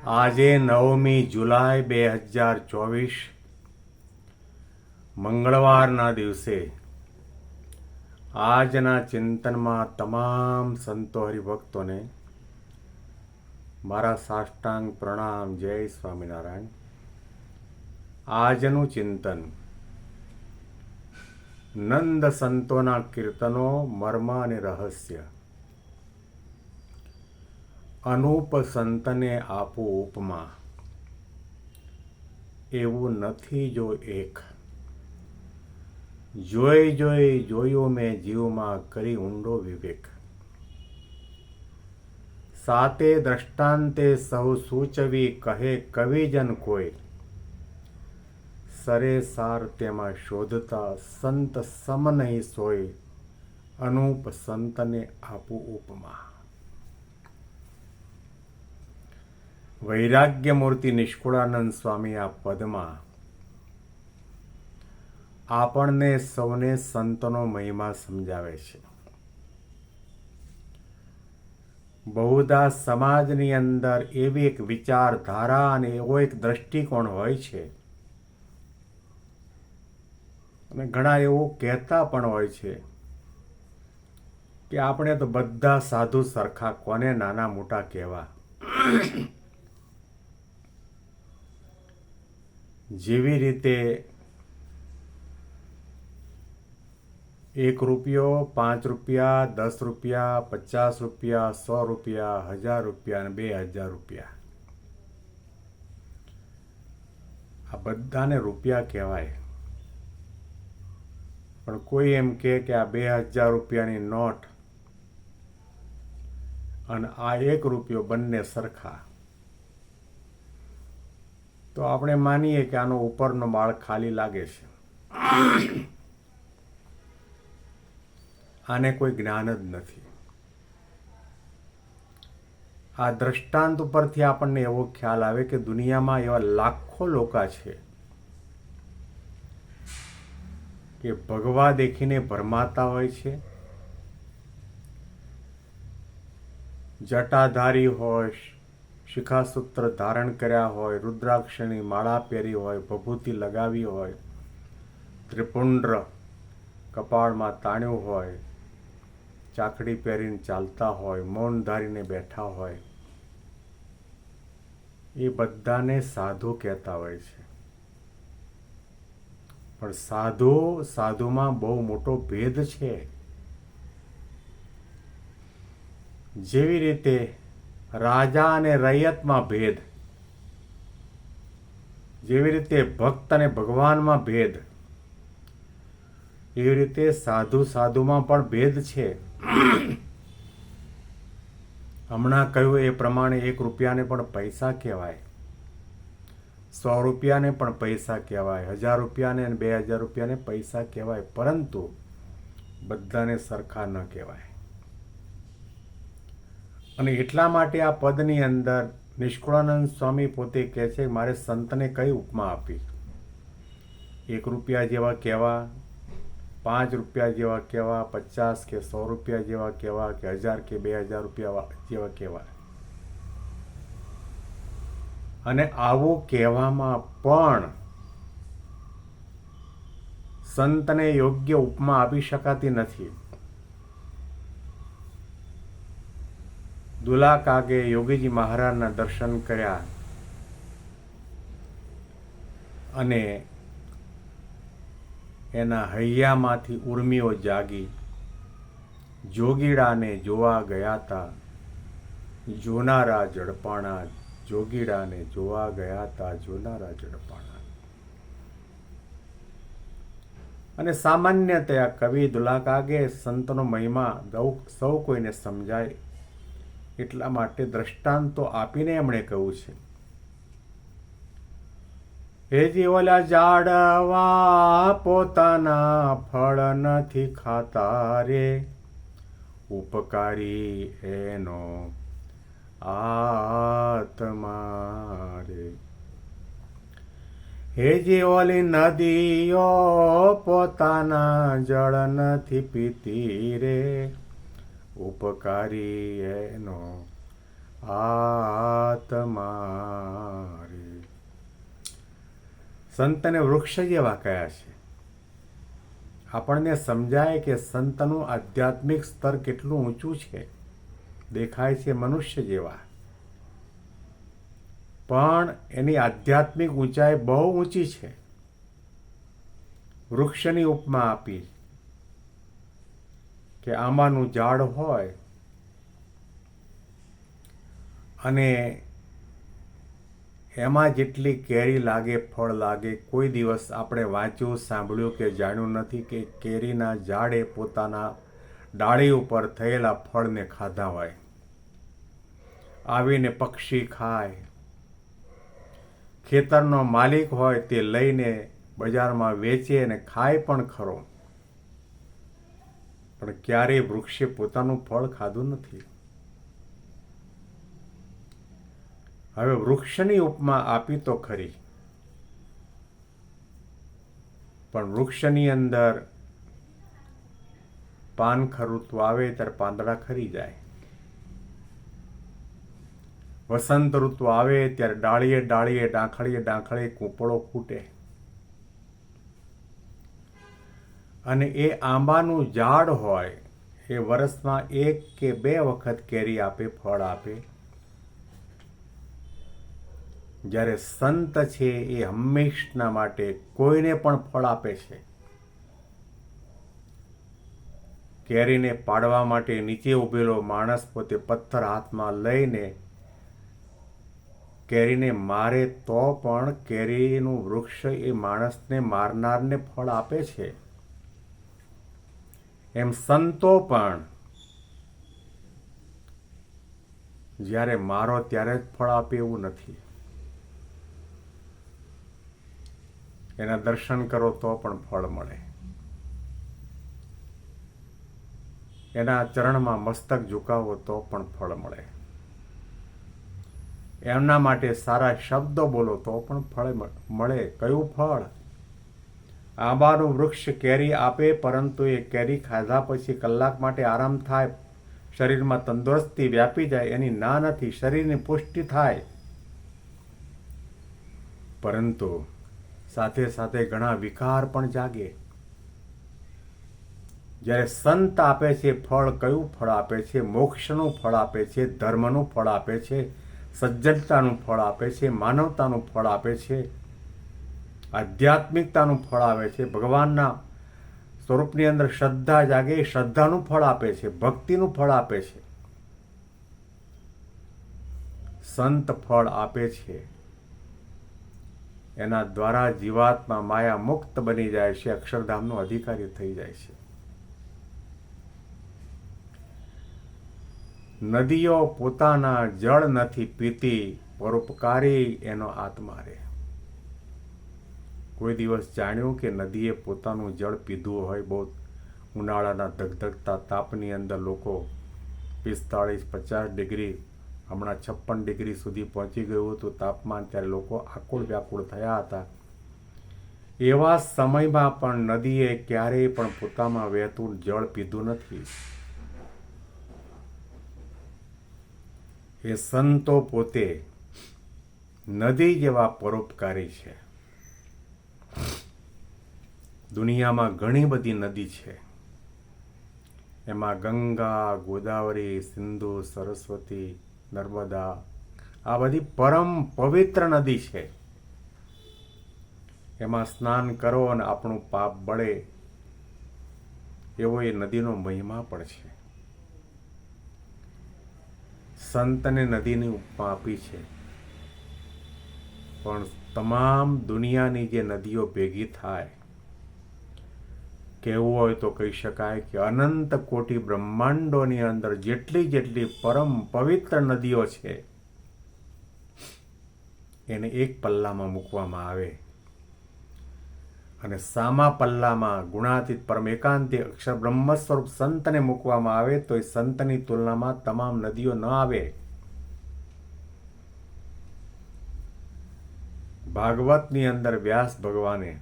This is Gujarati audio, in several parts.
આજે 9મી જુલાઈ 2024 મંગળવારના દિવસે આજના ચિંતનમાં તમામ સંતો હરિભક્તોને મારા સાષ્ટાંગ પ્રણામ. જય સ્વામિનારાયણ. આજનું ચિંતન નંદ સંતોના કીર્તનો, મર્મ અને રહસ્ય. અનુપ સંતને આપું ઉપમા, એવું નથી જો એક. જોઈ જોયું મેં જીવમાં, કરી ઊંડો વિવેક. સાતે દ્રષ્ટાંતે સહુ સૂચવી, કહે કવિજન કોઈ. સરે સાર તેમાં શોધતા, સંત સમ નહીં સોય. અનુપ સંતને આપું ઉપમા. વૈરાગ્ય મૂર્તિ નિષ્કુળાનંદ સ્વામી આ પદમાં આપણને સૌને સંતનો મહિમા સમજાવે છે. બહુધા સમાજની અંદર એવી એક વિચારધારા અને એવો એક દ્રષ્ટિકોણ હોય છે, અને ઘણા એવું કહેતા પણ હોય છે કે આપણે તો બધા સાધુ સરખા, કોને નાના મોટા કહેવા. જેવી રીતે 1 રૂપિયો, 5 રૂપિયા, 10 રૂપિયા, 50 રૂપિયા, 100 રૂપિયા, 1000 રૂપિયા અને 2000 રૂપિયા, આ બધાને રૂપિયા કહેવાય. પણ કોઈ એમ કહે કે આ 2000 રૂપિયાની નોટ અને આ 1 રૂપિયો બંને સરખા, તો આપણે માનીએ કે આનો ઉપરનો માળ ખાલી લાગે છે. આને કોઈ જ્ઞાન જ નથી. આ દ્રષ્ટાંત ઉપરથી આપણને એવો ખ્યાલ આવે કે દુનિયામાં એવા લાખો લોકો છે કે ભગવા દેખીને ભરમાતા હોય છે. જટાધારી હોય, શિખાસૂત્ર ધારણ કર્યા હોય, રુદ્રાક્ષની માળા પહેરી હોય, ભભૂતિ લગાવી હોય, ત્રિપુંડ્ર કપાળમાં તાણ્યું હોય, ચાકડી પહેરીને ચાલતા હોય, મૌન ધારીને બેઠા હોય, એ બધાને સાધુ કહેતા હોય છે. પણ સાધુમાં બહુ મોટો ભેદ છે. જેવી રીતે રાજા અને રૈયતમાં ભેદ, જેવી રીતે ભક્ત અને ભગવાનમાં ભેદ, એવી રીતે સાધુમાં પણ ભેદ છે. હમણાં કહ્યું એ પ્રમાણે 1 રૂપિયાને પણ પૈસા કહેવાય, 100 રૂપિયાને પણ પૈસા કહેવાય, 1000 રૂપિયાને અને 2000 રૂપિયાને પૈસા કહેવાય, પરંતુ બધાને સરખા ન કહેવાય. અને એટલા માટે આ પદની અંદર નિષ્કુળાનંદ સ્વામી પોતે કહે છે, મારે સંતને કઈ ઉપમા આપી. 1 રૂપિયા જેવા કહેવા, 5 રૂપિયા જેવા કહેવા, 50 કે 100 રૂપિયા જેવા કહેવા, કે 1000 કે 2000 રૂપિયા જેવા કહેવા. અને આવું કહેવામાં પણ સંતને યોગ્ય ઉપમા આપી શકાતી નથી. દુલા કાગે યોગીજી મહારાજના દર્શન કર્યા અને એના હૈયામાંથી ઉર્મિઓ જાગી. જોગીડાને જોવા ગયા તા, જોનારા ઝડપાણા. જોગીડાને જોવા ગયા તા, જોનારા ઝડપાણા. અને સામાન્યતયા કવિ દુલા કાગે સંતનો મહિમા સૌ કોઈને સમજાય એટલા માટે દ્રષ્ટાંતો આપીને એમણે કહ્યું છે. હે જે ઓલા ઝાડવા પોતાના ફળ નથી ખાતા રે, ઉપકારી એનો આત્મા રે. હે જે ઓલી નદીઓ પોતાના જળ નથી પીતી રે, ઉપકારી એનો આત્મા રે. સંતને વૃક્ષ જેવા કયા છે. આપણને સમજાય કે સંતનું આધ્યાત્મિક સ્તર કેટલું ઊંચું છે. દેખાય છે મનુષ્ય જેવા, પણ એની આધ્યાત્મિક ઊંચાઈ બહુ ઊંચી છે. વૃક્ષની ઉપમા આપી કે આંબાનું ઝાડ હોય અને એમાં જેટલી કેરી લાગે, ફળ લાગે, કોઈ દિવસ આપણે વાંચ્યું, સાંભળ્યું કે જાણ્યું નથી કે કેરીના ઝાડે પોતાના ડાળી ઉપર થયેલા ફળને ખાધા હોય. આવીને પક્ષી ખાય, ખેતરનો માલિક હોય તે લઈને બજારમાં વેચે અને ખાય પણ ખરો, પણ ક્યારેય વૃક્ષે પોતાનું ફળ ખાધું નથી. હવે વૃક્ષની ઉપમા આપી તો ખરી, પણ વૃક્ષની અંદર પાનખર ઋતુ આવે ત્યારે પાંદડા ખરી જાય. વસંત ઋતુ આવે ત્યારે ડાળીએ ડાળીએ, ડાંખળીએ ડાંખળીએ કૂંપળો ફૂટે. અને એ આંબાનું ઝાડ હોય એ વર્ષમાં 1 કે 2 વખત કેરી આપે, ફળ આપે. જ્યારે સંત છે એ હંમેશના માટે કોઈને પણ ફળ આપે છે. કેરીને પાડવા માટે નીચે ઉભેલો માણસ પોતે પથ્થર હાથમાં લઈને કેરીને મારે તો પણ કેરીનું વૃક્ષ એ માણસને મારનારને ફળ આપે છે. એમ સંતો પણ જ્યારે મારો ત્યારે જ ફળ આપે એવું નથી. એના દર્શન કરો તો પણ ફળ મળે, એના ચરણમાં મસ્તક ઝુકાવો તો પણ ફળ મળે, એમના માટે સારા શબ્દો બોલો તો પણ ફળ મળે. કયું ફળ? આંબાનું વૃક્ષ કેરી આપે, પરંતુ એ કેરી ખાધા પછી કલાક માટે આરામ થાય, શરીરમાં તંદુરસ્તી વ્યાપી જાય, એની ના નથી, શરીરની પુષ્ટિ થાય, પરંતુ સાથે સાથે ઘણા વિકાર પણ જાગે. જ્યારે સંત આપે છે ફળ, કયું ફળ આપે છે? મોક્ષનું ફળ આપે છે, ધર્મનું ફળ આપે છે, સજ્જનતાનું ફળ આપે છે, માનવતાનું ફળ આપે છે, આધ્યાત્મિકતાનું ફળ આપે છે, ભગવાનના સ્વરૂપની અંદર શ્રદ્ધા જાગે, શ્રદ્ધાનું ફળ આપે છે, ભક્તિનું ફળ આપે છે. સંત ફળ આપે છે, એના દ્વારા જીવાત્મા માયા મુક્ત બની જાય છે, અક્ષરધામનો અધિકારી થઈ જાય છે. નદીઓ પોતાના જળ નથી પીતી, પરોપકારી એનો આત્મા રે. કોઈ દિવસ જાણ્યું કે નદીએ પોતાનું જળ પીધું હોય? બહુ ઉનાળાના ધગધગતા તાપની અંદર લોકો 45-50 ડિગ્રી, હમણાં 56 ડિગ્રી સુધી પહોંચી ગયું હતું તાપમાન, ત્યારે લોકો આકુળ વ્યાકુળ થયા હતા. એવા સમયમાં પણ નદીએ ક્યારેય પણ પોતામાં વહેતું જળ પીધું નથી. એ સંતો પોતે નદી જેવા પરોપકારી છે. દુનિયામાં ઘણી બધી નદી છે, એમાં ગંગા, ગોદાવરી, સિંધુ, સરસ્વતી, નર્મદા, આ બધી પરમ પવિત્ર નદી છે. એમાં સ્નાન કરો અને આપણું પાપ બળે, એવો એ નદીનો મહિમા પણ છે. સંતને નદીની ઉપમા આપી છે, પણ તમામ દુનિયાની જે નદીઓ ભેગી થાય, કહેવું હોય તો કહી શકાય કે અનંત કોટી બ્રહ્માંડોની અંદર જેટલી જેટલી પરમ પવિત્ર નદીઓ છે, એને એક પલ્લામાં મૂકવામાં આવે અને સામા પલ્લામાં ગુણાતીત પરમ એકાંતિક અક્ષર બ્રહ્મ સ્વરૂપ સંતને મૂકવામાં આવે તો એ સંતની તુલનામાં તમામ નદીઓ ન આવે. ભાગવતની અંદર વ્યાસ ભગવાને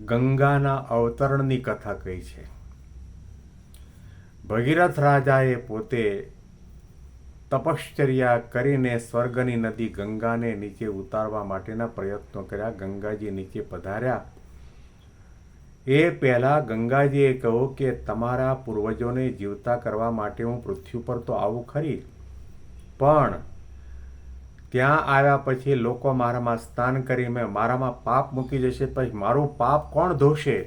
ગંગાના અવતરણની કથા કહી છે. ભગીરથ રાજાએ પોતે તપશ્ચર્યા કરીને સ્વર્ગની નદી ગંગાને નીચે ઉતારવા માટેના પ્રયત્નો કર્યા. ગંગાજી નીચે પધાર્યા એ પહેલાં ગંગાજીએ કહ્યું કે તમારા પૂર્વજોને જીવતા કરવા માટે હું પૃથ્વી પર તો આવું ખરી, પણ ત્યાં આવ્યા પછી લોકો મારામાં સ્નાન કરી મારામાં પાપ મૂકી જશે, પછી મારું પાપ કોણ ધોશે?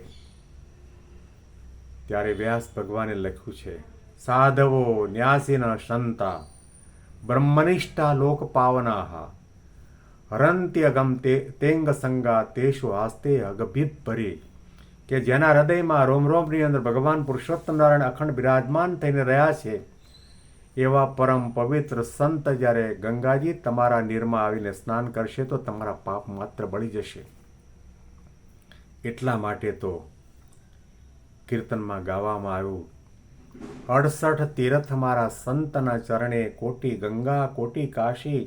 ત્યારે વ્યાસ ભગવાને લખ્યું છે, સાધવો ન્યાસીન સંતા બ્રહ્મનિષ્ઠા લોક પાવનાહ હરંત્યગમ તેંગ સંગા તેષુ આસ્તે અગભિત ભરી, કે જેના હૃદયમાં રોમ રોમની અંદર ભગવાન પુરુષોત્તમ નારાયણ અખંડ બિરાજમાન થઈને રહ્યા છે એવા પરમ પવિત્ર સંત જ્યારે ગંગાજી તમારા નીરમાં આવીને સ્નાન કરશે તો તમારા પાપ માત્ર બળી જશે. એટલા માટે તો કીર્તનમાં ગાવામાં આવ્યું, 68 તીર્થ મારા સંતના ચરણે, કોટી ગંગા કોટી કાશી,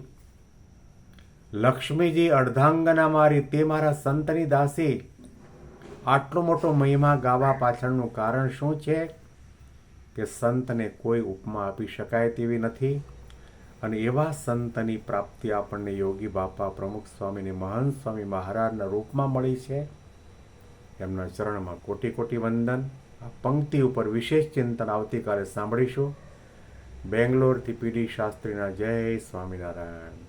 લક્ષ્મીજી અર્ધાંગના મારી તે મારા સંતની દાસી. આટલો મોટો મહિમા ગાવા પાછળનું કારણ શું છે? કે સંતને કોઈ ઉપમા આપી શકાય તેવી નથી, અને એવા સંતની પ્રાપ્તિ આપણને યોગી બાપા પ્રમુખ સ્વામીને મહંત સ્વામી મહારાજના રૂપમાં મળી છે. એમના ચરણમાં કોટી કોટી વંદન. આ પંક્તિ ઉપર વિશેષ ચિંતન આવતીકાલે સાંભળીશું. બેંગ્લોરથી પીડી શાસ્ત્રીના જય સ્વામિનારાયણ.